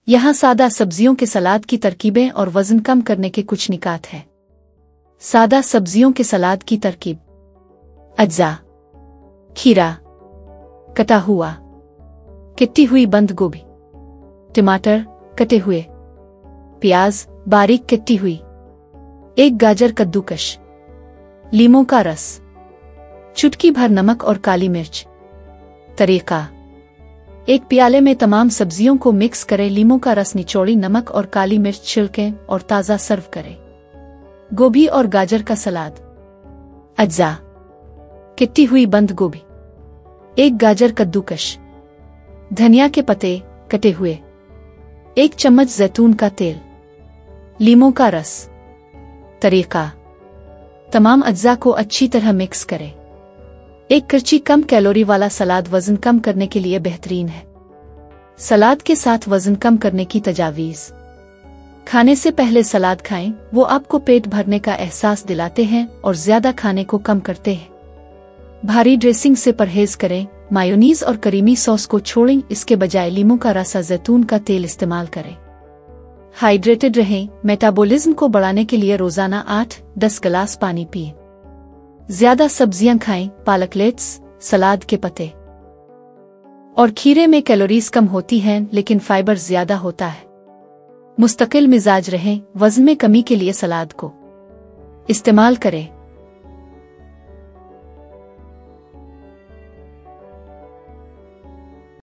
यहाँ सादा सब्जियों के सलाद की तरकीबें और वजन कम करने के कुछ निकात हैं। सादा सब्जियों के सलाद की तरकीब। अज्जा: खीरा कटा हुआ, कटी हुई बंद गोभी, टमाटर कटे हुए, प्याज बारीक कटी हुई, एक गाजर कद्दूकश, लीमों का रस, चुटकी भर नमक और काली मिर्च। तरीका: एक प्याले में तमाम सब्जियों को मिक्स करें, लीमों का रस निचोड़ी, नमक और काली मिर्च छिड़कें और ताज़ा सर्व करें। गोभी और गाजर का सलाद। अज्जा: कटी हुई बंद गोभी, एक गाजर कद्दूकश, धनिया के पत्ते कटे हुए, एक चम्मच जैतून का तेल, लीमों का रस। तरीका: तमाम अज्जा को अच्छी तरह मिक्स करें। एक करची कम कैलोरी वाला सलाद वजन कम करने के लिए बेहतरीन है। सलाद के साथ वजन कम करने की तजावीज़। खाने से पहले सलाद खाएं, वो आपको पेट भरने का एहसास दिलाते हैं और ज्यादा खाने को कम करते हैं। भारी ड्रेसिंग से परहेज करें, मायोनीज और करीमी सॉस को छोड़ें, इसके बजाय लीमों का रस, जैतून का तेल इस्तेमाल करें। हाइड्रेटेड रहें, मेटाबॉलिज्म को बढ़ाने के लिए रोजाना 8-10 गिलास पानी पिएं। ज्यादा सब्जियां खाएं, पालक, लेट्स, सलाद के पत्ते और खीरे में कैलोरीज कम होती हैं लेकिन फाइबर ज्यादा होता है। मुस्तकिल मिजाज रहें, वजन में कमी के लिए सलाद को इस्तेमाल करें।